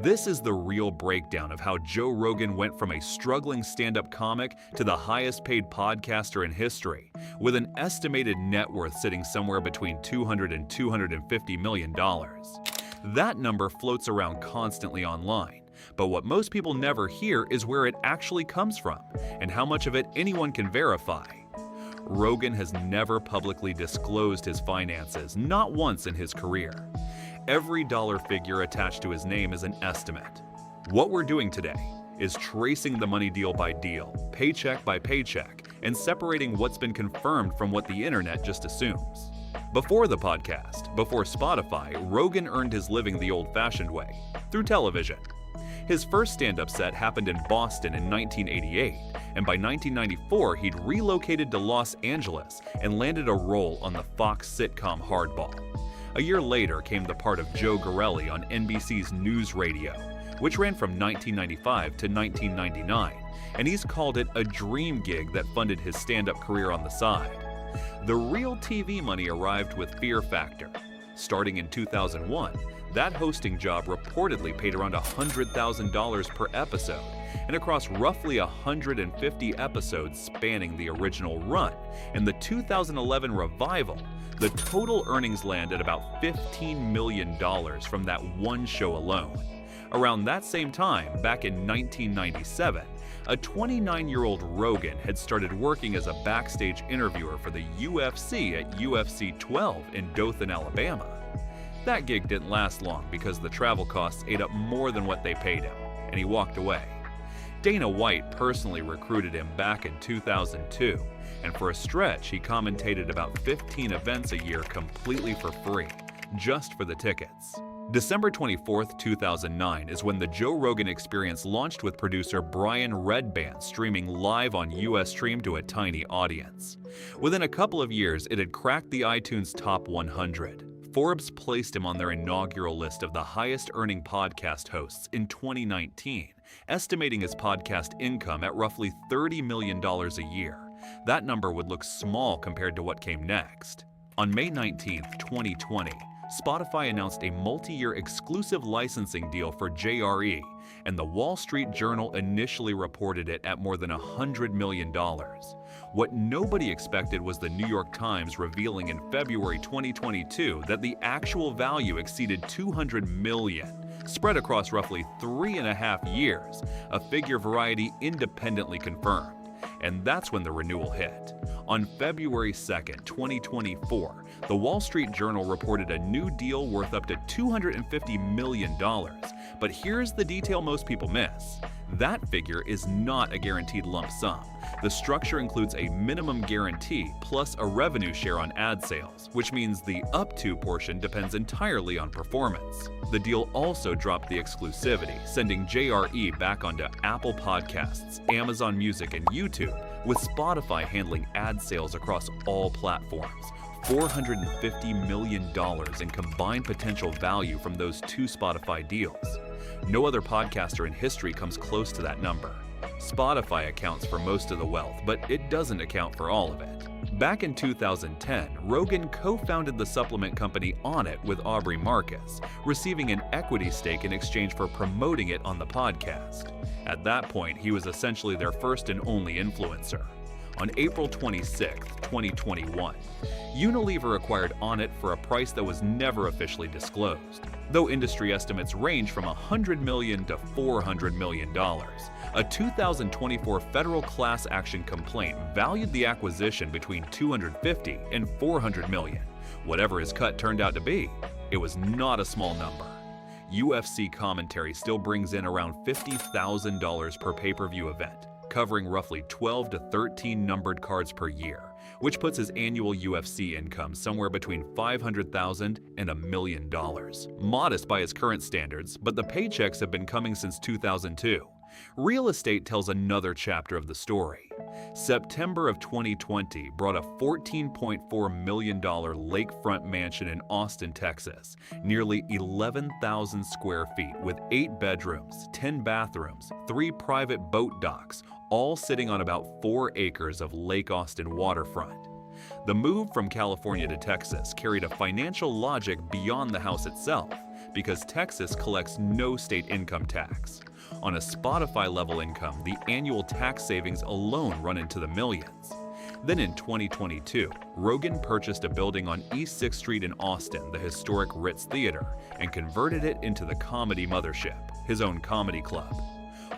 This is the real breakdown of how Joe Rogan went from a struggling stand-up comic to the highest-paid podcaster in history, with an estimated net worth sitting somewhere between $200 and $250 million. That number floats around constantly online, but what most people never hear is where it actually comes from and how much of it anyone can verify. Rogan has never publicly disclosed his finances, not once in his career. Every dollar figure attached to his name is an estimate. What we're doing today is tracing the money deal by deal, paycheck by paycheck, and separating what's been confirmed from what the internet just assumes. Before the podcast, before Spotify, Rogan earned his living the old-fashioned way, through television. His first stand-up set happened in Boston in 1988, and by 1994 he'd relocated to Los Angeles and landed a role on the Fox sitcom Hardball. A year later came the part of Joe Garelli on NBC's NewsRadio, which ran from 1995 to 1999, and he's called it a dream gig that funded his stand-up career on the side. The real TV money arrived with Fear Factor. Starting in 2001, that hosting job reportedly paid around $100,000 per episode, and across roughly 150 episodes spanning the original run and the 2011 revival, the total earnings land at about $15 million from that one show alone. Around that same time, back in 1997, a 29-year-old Rogan had started working as a backstage interviewer for the UFC at UFC 12 in Dothan, Alabama. That gig didn't last long because the travel costs ate up more than what they paid him, and he walked away. Dana White personally recruited him back in 2002, and for a stretch he commentated about 15 events a year completely for free, just for the tickets. December 24, 2009 is when the Joe Rogan Experience launched with producer Brian Redband streaming live on US Stream to a tiny audience. Within a couple of years, it had cracked the iTunes Top 100. Forbes placed him on their inaugural list of the highest-earning podcast hosts in 2019, estimating his podcast income at roughly $30 million a year. That number would look small compared to what came next. On May 19, 2020, Spotify announced a multi-year exclusive licensing deal for JRE, and the Wall Street Journal initially reported it at more than $100 million. What nobody expected was the New York Times revealing in February 2022 that the actual value exceeded $200 million, spread across roughly 3.5 years, a figure Variety independently confirmed. And that's when the renewal hit. On February 2, 2024, the Wall Street Journal reported a new deal worth up to $250 million. But here's the detail most people miss. That figure is not a guaranteed lump sum. The structure includes a minimum guarantee plus a revenue share on ad sales, which means the up to portion depends entirely on performance. The deal also dropped the exclusivity, sending JRE back onto Apple Podcasts, Amazon Music, and YouTube, with Spotify handling ad sales across all platforms. $450 million in combined potential value from those two Spotify deals. No other podcaster in history comes close to that number. Spotify accounts for most of the wealth, but it doesn't account for all of it. Back in 2010, Rogan co-founded the supplement company Onnit with Aubrey Marcus, receiving an equity stake in exchange for promoting it on the podcast. At that point, he was essentially their first and only influencer. On April 26, 2021, Unilever acquired Onnit for a price that was never officially disclosed, though industry estimates range from $100 million to $400 million. A 2024 federal class action complaint valued the acquisition between $250 and $400 million. Whatever his cut turned out to be, it was not a small number. UFC commentary still brings in around $50,000 per pay-per-view event, covering roughly 12 to 13 numbered cards per year, which puts his annual UFC income somewhere between $500,000 and $1 million. Modest by his current standards, but the paychecks have been coming since 2002. Real estate tells another chapter of the story. September of 2020 brought a $14.4 million lakefront mansion in Austin, Texas, nearly 11,000 square feet with 8 bedrooms, 10 bathrooms, 3 private boat docks, all sitting on about 4 acres of Lake Austin waterfront. The move from California to Texas carried a financial logic beyond the house itself, because Texas collects no state income tax. On a Spotify-level income, the annual tax savings alone run into the millions. Then in 2022, Rogan purchased a building on East 6th Street in Austin, the historic Ritz Theater, and converted it into the Comedy Mothership, his own comedy club.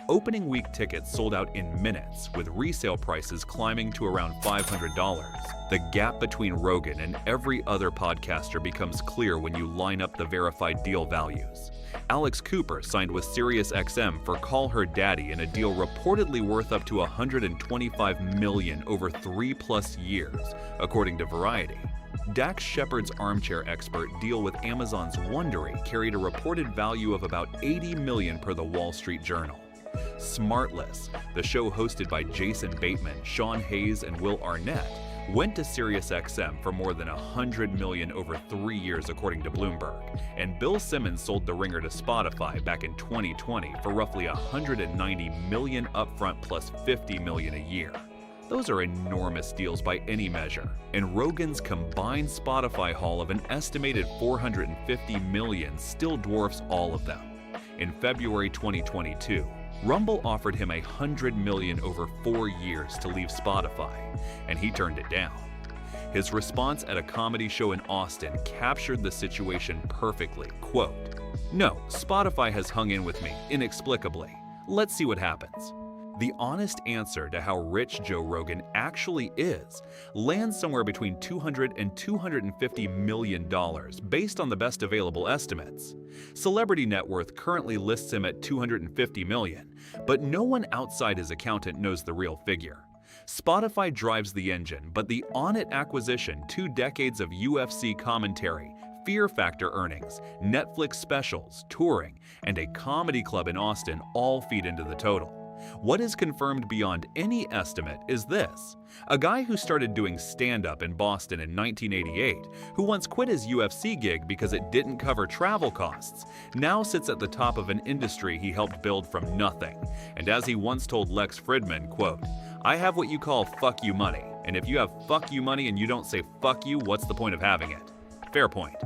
Opening week tickets sold out in minutes, with resale prices climbing to around $500. The gap between Rogan and every other podcaster becomes clear when you line up the verified deal values. Alex Cooper signed with SiriusXM for Call Her Daddy in a deal reportedly worth up to $125 million over 3+ years, according to Variety. Dax Shepard's Armchair Expert deal with Amazon's Wondery carried a reported value of about $80 million per the Wall Street Journal. Smartless, the show hosted by Jason Bateman, Sean Hayes, and Will Arnett, went to SiriusXM for more than $100 million over 3 years, according to Bloomberg. And Bill Simmons sold The Ringer to Spotify back in 2020 for roughly $190 million upfront plus $50 million a year. Those are enormous deals by any measure, and Rogan's combined Spotify haul of an estimated $450 million still dwarfs all of them. In February 2022, Rumble offered him $100 million over 4 years to leave Spotify, and he turned it down. His response at a comedy show in Austin captured the situation perfectly. Quote, "No, Spotify has hung in with me, inexplicably. Let's see what happens." The honest answer to how rich Joe Rogan actually is lands somewhere between $200 and $250 million based on the best available estimates. Celebrity Net Worth currently lists him at $250 million, but no one outside his accountant knows the real figure. Spotify drives the engine, but the On-It acquisition, 2 decades of UFC commentary, Fear Factor earnings, Netflix specials, touring, and a comedy club in Austin all feed into the total. What is confirmed beyond any estimate is this: a guy who started doing stand-up in Boston in 1988, who once quit his UFC gig because it didn't cover travel costs, now sits at the top of an industry he helped build from nothing. And as he once told Lex Fridman, quote, "I have what you call fuck you money, and if you have fuck you money and you don't say fuck you, what's the point of having it?" Fair point.